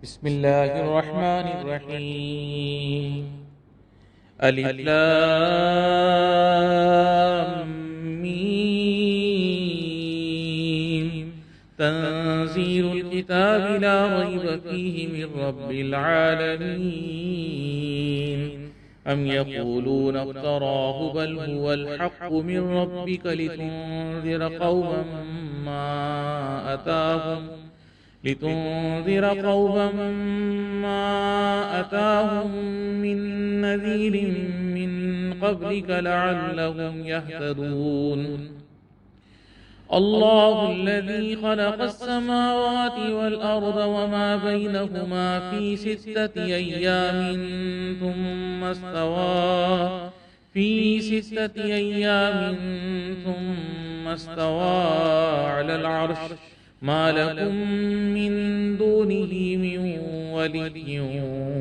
بسم الله الرحمن الرحيم. ألف لام ميم. تنزيل الكتاب لا ريب فيه من رب العالمين. أم يقولون افتراه بل هو الحق من ربك لتنذر قوما ما أتاهم من نذير من قبلك لعلهم يهتدون. الله الذي خلق السماوات والأرض وما بينهما في 6 أيام ثم استوى على العرش. ما لكم من دونه من ولي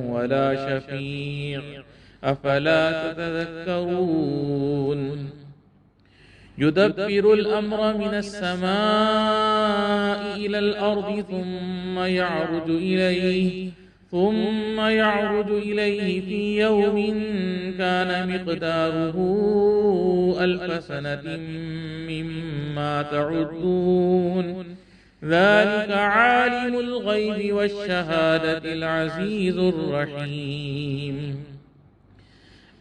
ولا شفيع أفلا تتذكرون. يدبر الأمر من السماء إلى الأرض ثم يعرج إليه في يوم كان مقداره 1000 سنة مما تعدون. ذلك عالم الغيب والشهادة العزيز الرحيم.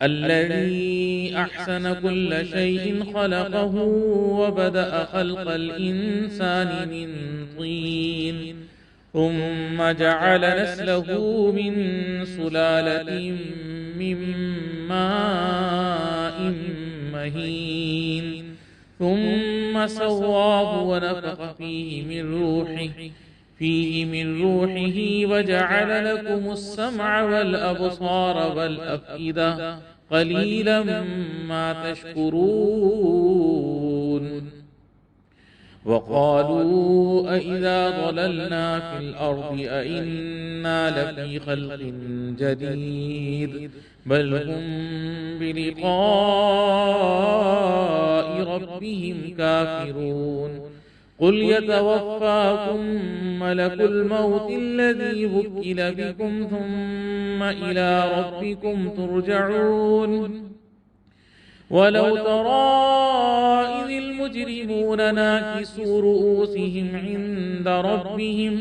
الذي أحسن كل شيء خلقه وبدأ خلق الإنسان من طين ثم جعل نسله من سلالة من ماء مهين ثم سواه ونفخ فيه من روحه وجعل لكم السمع والأبصار والأفئدة قليلا ما تشكرون. وقالوا أإذا ضللنا في الأرض أإنا لفي خلق جديد بل هم بلقاء ربهم كافرون. قل يتوفاكم ملك الموت الذي وكل بكم ثم إلى ربكم ترجعون. ولو ترى إذ المجرمون ناكسوا رؤوسهم عند ربهم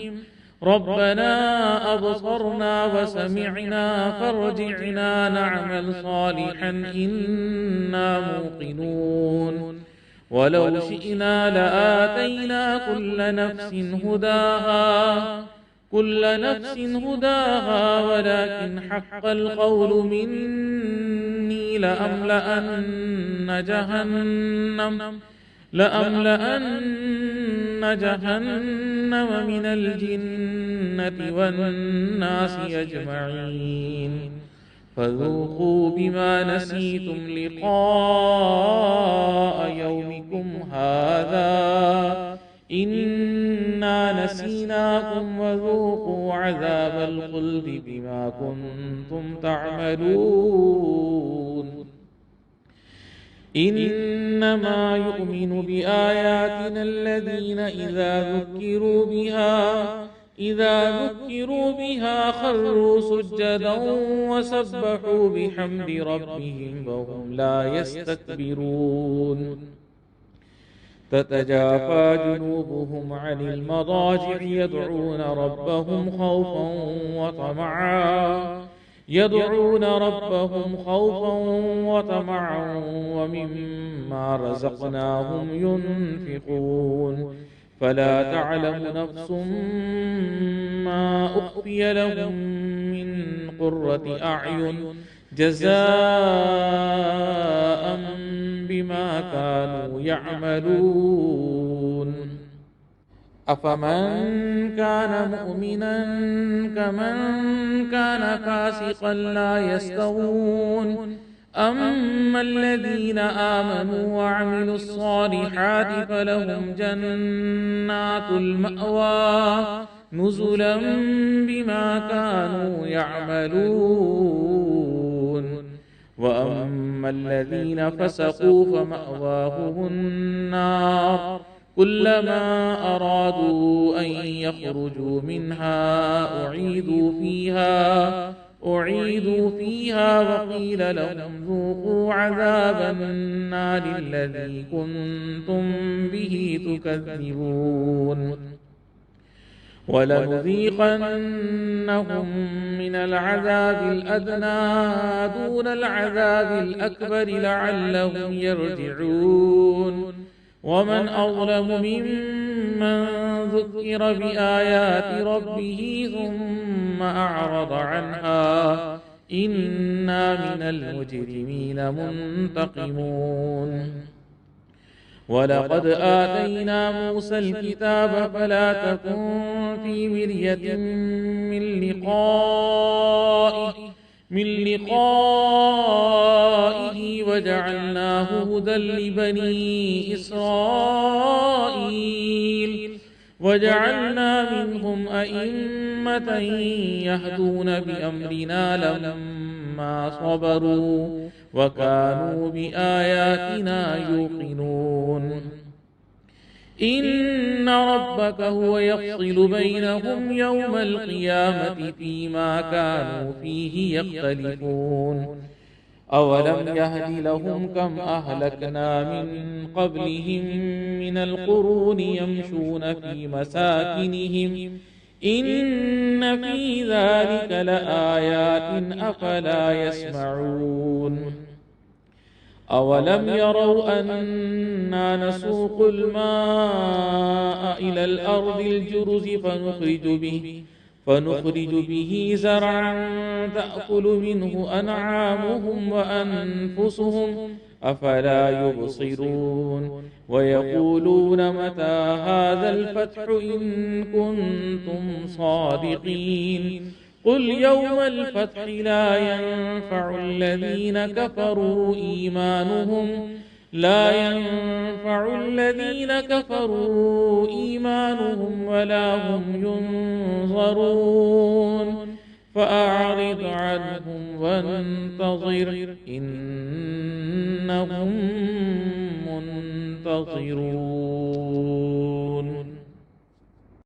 ربنا أبصرنا وسمعنا فارجعنا نعمل صالحا إنا موقنون. ولو شئنا لآتينا كل نفس هداها ولكن حق القول مني لأملأن جهنم من الجنة والناس أجمعين. فذوقوا بما نسيتم لقاء يومكم هذا إنا نسيناكم وذوقوا عذاب الخلد بما كنتم تعملون. إنما يؤمن بآياتنا الذين إذا ذكروا بها خروا سجدا وسبحوا بحمد ربهم وهم لا يستكبرون. تتجافى جنوبهم عن المضاجع يدعون ربهم خوفا وطمعا ومما رزقناهم ينفقون. فلا تعلم نفس ما أخفي لهم من قرة أعين جزاء بما كانوا يعملون. أفمن كان مؤمنا كمن كان فاسقا لا يستوون. أما الذين آمنوا وعملوا الصالحات فلهم جنات المأوى نزلا بما كانوا يعملون. وأما الذين فسقوا فمأواهم النار كلما أرادوا أن يخرجوا منها أعيدوا فيها وقيل لهم ذوقوا عذاب النار الذي كنتم به تكذبون ولنذيقنهم من العذاب الأدنى دون العذاب الأكبر لعلهم يرجعون ومن أظلم ممن ذكر بآيات ربه ثم أعرض عنها إنا من المجرمين منتقمون ولقد آتينا موسى الكتاب فلا تكن في مرية من لقائه وجعلناه هدى لبني إسرائيل وجعلنا منهم أئمة يهدون بأمرنا لما صبروا وكانوا بآياتنا يوقنون إن ربك هو يفصل بينهم يوم القيامة فيما كانوا فيه يختلفون أولم يهد لهم كم أهلكنا من قبلهم من القرون يمشون في مساكنهم إن في ذلك لآيات أفلا يسمعون أولم يروا أنا نسوق الماء إلى الأرض الجرز فنخرج به زرعا تأكل منه أنعامهم وأنفسهم أفلا يبصرون ويقولون متى هذا الفتح إن كنتم صادقين قل يوم الفتح لا ينفع الذين كفروا إيمانهم ولا هم ينظرون فأعرض عنهم وانتظر إنهم منتظرون